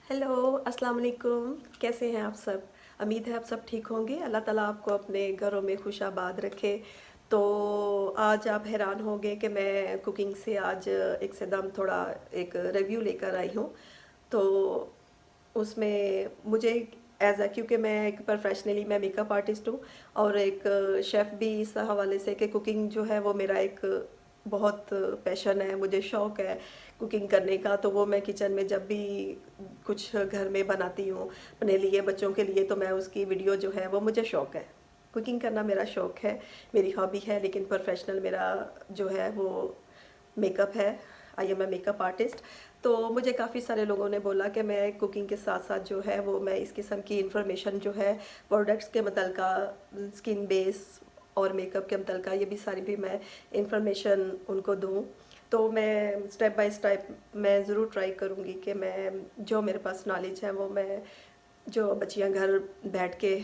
Hello, अस्सलाम वालेकुम। कैसे हैं आप सब? उम्मीद है आप सब ठीक होंगे। अल्लाह ताला आपको अपने घरों में खुशाबाद रखे। तो आज आप हैरान होंगे कि मैं कुकिंग से आज एकदम थोड़ा एक रिव्यू लेकर आई हूँ। तो उसमें मुझे एज अ क्योंकि मैं एक प्रोफेशनली मैं मेकअप आर्टिस्ट हूँ और एक शेफ़ भी इस हवाले से कि कुकिंग जो है वो मेरा एक बहुत पैशन है, मुझे शौक़ है कुकिंग करने का। तो वो मैं किचन में जब भी कुछ घर में बनाती हूँ अपने लिए बच्चों के लिए, तो मैं उसकी वीडियो जो है वो मुझे शौक़ है। कुकिंग करना मेरा शौक़ है, मेरी हॉबी है, लेकिन प्रोफेशनल मेरा जो है वो मेकअप है। I am a makeup artist. तो मुझे काफ़ी सारे लोगों ने बोला कि मैं कुकिंग के साथ साथ जो है वो मैं इस किस्म की इंफॉर्मेशन जो है प्रोडक्ट्स के मुतल्लिका, स्किन बेस और मेकअप के मुतल्लिका ये भी सारी भी मैं इंफॉर्मेशन उनको दूँ। तो मैं स्टेप बाय स्टेप मैं ज़रूर ट्राई करूँगी कि मैं जो मेरे पास नॉलेज है वो मैं जो बच्चियां घर बैठ के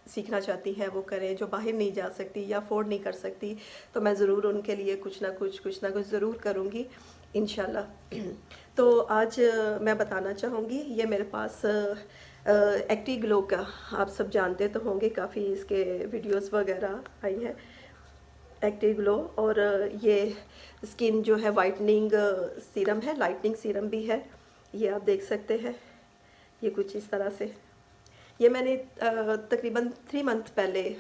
सीखना चाहती हैं वो करें, जो बाहर नहीं जा सकती या अफोर्ड नहीं कर सकती, तो मैं ज़रूर उनके लिए कुछ ना कुछ ज़रूर करूँगी इंशाल्लाह। तो आज मैं बताना चाहूँगी ये मेरे पास एक्टी ग्लो का, आप सब जानते तो होंगे, काफ़ी इसके वीडियोस वगैरह आई हैं एक्टी ग्लो। और ये स्किन जो है वाइटनिंग सीरम है, लाइटनिंग सीरम भी है, ये आप देख सकते हैं। ये कुछ इस तरह से ये मैंने तकरीबन 3 मंथ पहले,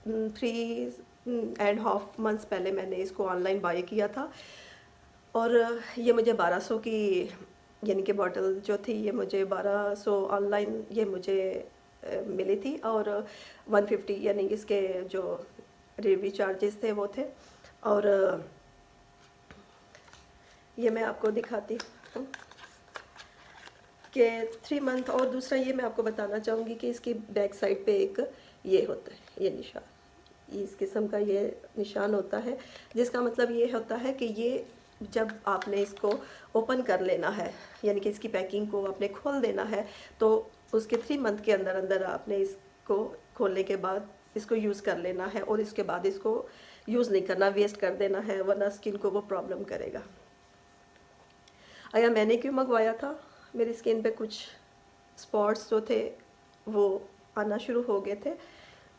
3.5 मंथ्स पहले मैंने इसको ऑनलाइन बाय किया था। और ये मुझे 1200 की यानी कि बॉटल जो थी ये मुझे 1200 ऑनलाइन ये मुझे मिली थी। और 150 यानी कि इसके जो डिलीवरी चार्जेस थे वो थे। और ये मैं आपको दिखाती हूँ कि 3 मंथ। और दूसरा ये मैं आपको बताना चाहूँगी कि इसकी बैक साइड पे एक ये होता है, ये निशान, इस किस्म का ये निशान होता है, जिसका मतलब ये होता है कि ये जब आपने इसको ओपन कर लेना है, यानी कि इसकी पैकिंग को आपने खोल देना है, तो उसके 3 मंथ के अंदर अंदर आपने इसको खोलने के बाद इसको यूज़ कर लेना है। और इसके बाद इसको यूज़ नहीं करना, वेस्ट कर देना है, वरना स्किन को वो प्रॉब्लम करेगा। आया मैंने क्यों मंगवाया था, मेरी स्किन पे कुछ स्पॉट्स जो थे वो आना शुरू हो गए थे।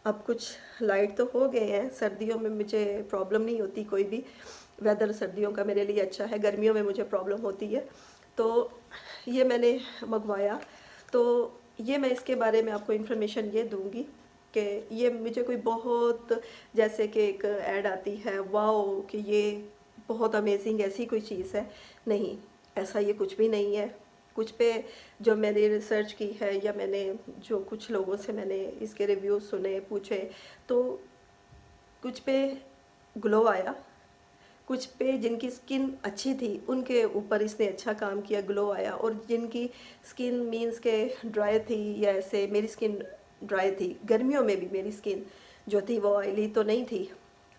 अब कुछ लाइट तो हो गए हैं, सर्दियों में मुझे प्रॉब्लम नहीं होती कोई भी, वेदर सर्दियों का मेरे लिए अच्छा है, गर्मियों में मुझे प्रॉब्लम होती है। तो ये मैंने मंगवाया। तो ये मैं इसके बारे में आपको इन्फॉर्मेशन ये दूंगी कि ये मुझे कोई बहुत जैसे कि एक ऐड आती है वाओ कि ये बहुत अमेजिंग ऐसी कोई चीज़ है, नहीं, ऐसा ये कुछ भी नहीं है। कुछ पे जो मैंने रिसर्च की है या मैंने जो कुछ लोगों से मैंने इसके रिव्यूज़ सुने पूछे, तो कुछ पे ग्लो आया, कुछ पे जिनकी स्किन अच्छी थी उनके ऊपर इसने अच्छा काम किया, ग्लो आया। और जिनकी स्किन मींस के ड्राई थी या ऐसे, मेरी स्किन ड्राई थी, गर्मियों में भी मेरी स्किन जो थी वो ऑयली तो नहीं थी,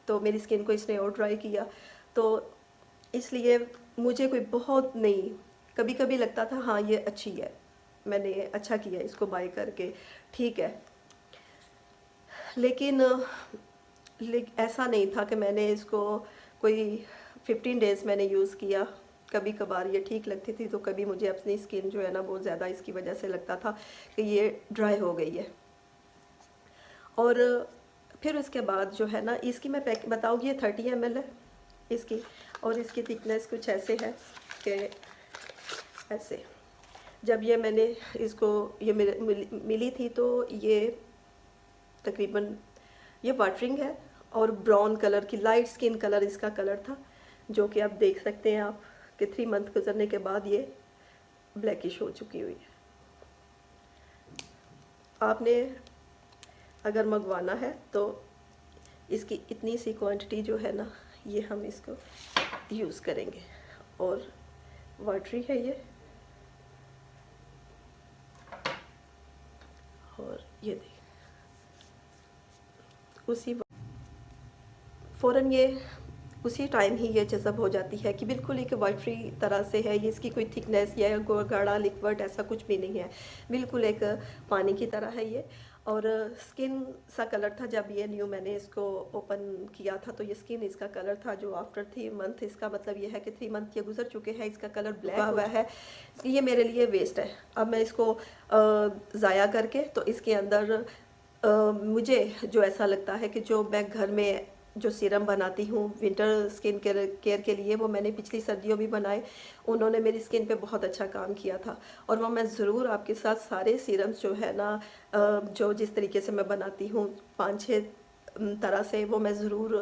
तो मेरी स्किन को इसने और ड्राई किया। तो इसलिए मुझे कोई बहुत नहीं, कभी कभी लगता था हाँ ये अच्छी है, मैंने अच्छा किया इसको बाय करके, ठीक है। लेकिन ऐसा नहीं था कि मैंने इसको कोई 15 डेज़ मैंने यूज़ किया। कभी कभार ये ठीक लगती थी, तो कभी मुझे अपनी स्किन जो है ना बहुत ज़्यादा इसकी वजह से लगता था कि ये ड्राई हो गई है। और फिर उसके बाद जो है ना इसकी मैं पैक बताऊँगी, ये 30 ml है इसकी। और इसकी थिकनेस कुछ ऐसे है कि ऐसे, जब ये मैंने इसको ये मिली थी तो ये तकरीबन ये वाटरिंग है और ब्राउन कलर की, लाइट स्किन कलर इसका कलर था, जो कि आप देख सकते हैं आप कि 3 मंथ गुजरने के बाद ये ब्लैकिश हो चुकी हुई है। आपने अगर मंगवाना है तो इसकी इतनी सी क्वांटिटी जो है ना ये हम इसको यूज़ करेंगे। और वाटरी है ये, और ये देखिए उसी फ़ौरन ये उसी टाइम ही ये जज़ब हो जाती है कि बिल्कुल एक वाटरी तरह से है ये, इसकी कोई थिकनेस या गाढ़ा लिक्विड ऐसा कुछ भी नहीं है, बिल्कुल एक पानी की तरह है ये। और स्किन सा कलर था जब ये न्यू मैंने इसको ओपन किया था, तो ये स्किन इसका कलर था जो आफ्टर 3 मंथ, इसका मतलब ये है कि 3 मंथ ये गुजर चुके हैं, इसका कलर ब्लैक हुआ है। ये मेरे लिए वेस्ट है। अब मैं इसको ज़ाया करके तो इसके अंदर मुझे जो ऐसा लगता है कि जो मैं घर में जो सीरम बनाती हूँ विंटर स्किन केयर के लिए, वो मैंने पिछली सर्दियों भी बनाए, उन्होंने मेरी स्किन पे बहुत अच्छा काम किया था। और वो मैं ज़रूर आपके साथ सारे सीरम्स जो है ना जो जिस तरीके से मैं बनाती हूँ 5-6 तरह से, वो मैं ज़रूर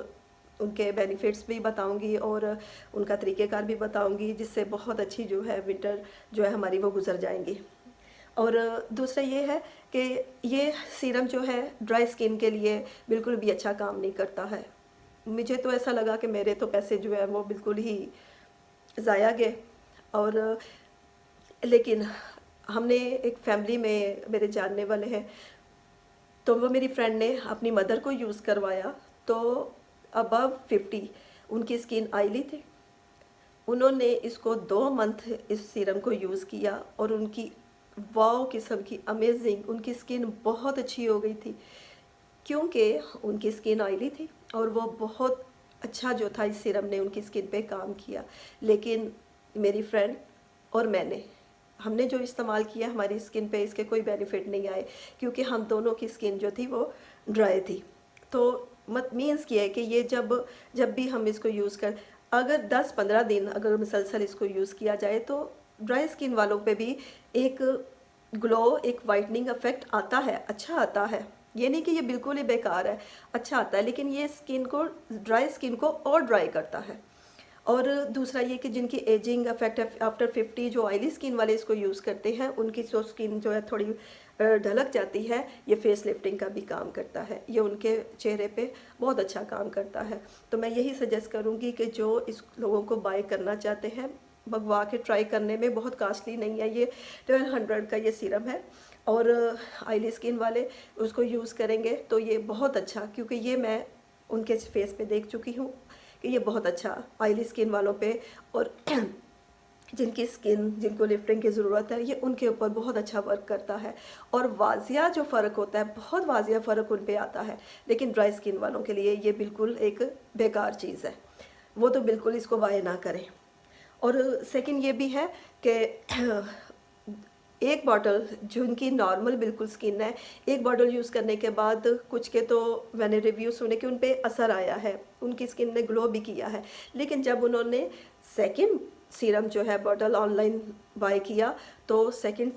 उनके बेनिफिट्स भी बताऊंगी और उनका तरीक़ेकार भी बताऊंगी, जिससे बहुत अच्छी जो है विंटर जो है हमारी वो गुजर जाएंगी। और दूसरा ये है कि ये सीरम जो है ड्राई स्किन के लिए बिल्कुल भी अच्छा काम नहीं करता है। मुझे तो ऐसा लगा कि मेरे तो पैसे जो है वो बिल्कुल ही ज़ाया गए। और लेकिन हमने एक फैमिली में मेरे जानने वाले हैं, तो वो मेरी फ्रेंड ने अपनी मदर को यूज़ करवाया, तो अबव 50 उनकी स्किन ऑयली थी। उन्होंने इसको 2 मंथ इस सीरम को यूज़ किया और उनकी वाओ किस्म की अमेजिंग उनकी स्किन बहुत अच्छी हो गई थी, क्योंकि उनकी स्किन ऑयली थी और वो बहुत अच्छा जो था इस सीरम ने उनकी स्किन पे काम किया। लेकिन मेरी फ्रेंड और मैंने हमने जो इस्तेमाल किया हमारी स्किन पे इसके कोई बेनिफिट नहीं आए, क्योंकि हम दोनों की स्किन जो थी वो ड्राई थी। तो मत मीन्स ये है कि ये जब जब भी हम इसको यूज़ कर, अगर 10-15 दिन अगर मुसलसल इसको यूज़ किया जाए तो ड्राई स्किन वालों पे भी एक ग्लो, एक वाइटनिंग इफेक्ट आता है, अच्छा आता है। ये नहीं कि ये बिल्कुल ही बेकार है, अच्छा आता है, लेकिन ये स्किन को, ड्राई स्किन को और ड्राई करता है। और दूसरा ये कि जिनकी एजिंग अफेक्ट है आफ्टर 50, जो ऑयली स्किन वाले इसको यूज़ करते हैं, उनकी जो स्किन जो है थोड़ी ढलक जाती है, ये फेस लिफ्टिंग का भी काम करता है, ये उनके चेहरे पे बहुत अच्छा काम करता है। तो मैं यही सजेस्ट करूँगी कि जो इस लोगों को बाय करना चाहते हैं, मंगवा के ट्राई करने में बहुत कॉस्टली नहीं है, ये 1200 का ये सीरम है। और ऑयली स्किन वाले उसको यूज़ करेंगे तो ये बहुत अच्छा, क्योंकि ये मैं उनके फेस पे देख चुकी हूँ कि ये बहुत अच्छा ऑयली स्किन वालों पे और जिनकी स्किन जिनको लिफ्टिंग की ज़रूरत है, ये उनके ऊपर बहुत अच्छा वर्क करता है। और वाजिया जो फ़र्क होता है, बहुत वाजिया फ़र्क उन पे आता है। लेकिन ड्राई स्किन वालों के लिए ये बिल्कुल एक बेकार चीज़ है, वो तो बिल्कुल इसको बाय ना करें। और सेकंड ये भी है कि एक बॉटल जिनकी नॉर्मल बिल्कुल स्किन है, एक बॉटल यूज़ करने के बाद कुछ के तो मैंने रिव्यू सुने कि उन पे असर आया है, उनकी स्किन ने ग्लो भी किया है। लेकिन जब उन्होंने सेकंड सीरम जो है बॉटल ऑनलाइन बाय किया, तो सेकंड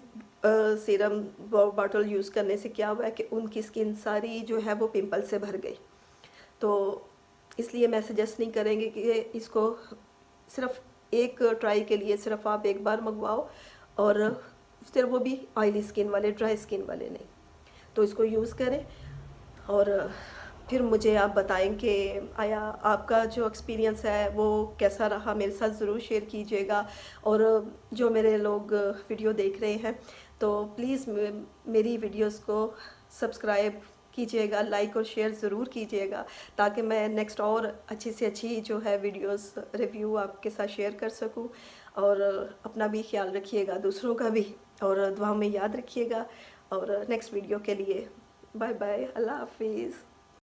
सीरम बॉटल यूज़ करने से क्या हुआ है कि उनकी स्किन सारी जो है वो पिंपल से भर गई। तो इसलिए मैं सजेस्ट नहीं करेंगे कि इसको सिर्फ एक ट्राई के लिए सिर्फ आप एक बार मंगवाओ, और फिर वो भी ऑयली स्किन वाले, ड्राई स्किन वाले नहीं। तो इसको यूज़ करें और फिर मुझे आप बताएं कि आया आपका जो एक्सपीरियंस है वो कैसा रहा, मेरे साथ ज़रूर शेयर कीजिएगा। और जो मेरे लोग वीडियो देख रहे हैं तो प्लीज़ मेरी वीडियोस को सब्सक्राइब कीजिएगा, लाइक और शेयर ज़रूर कीजिएगा, ताकि मैं नेक्स्ट और अच्छी से अच्छी जो है वीडियोस रिव्यू आपके साथ शेयर कर सकूं। और अपना भी ख्याल रखिएगा, दूसरों का भी, और दुआ में याद रखिएगा। और नेक्स्ट वीडियो के लिए बाय बाय, अल्लाह हाफिज़।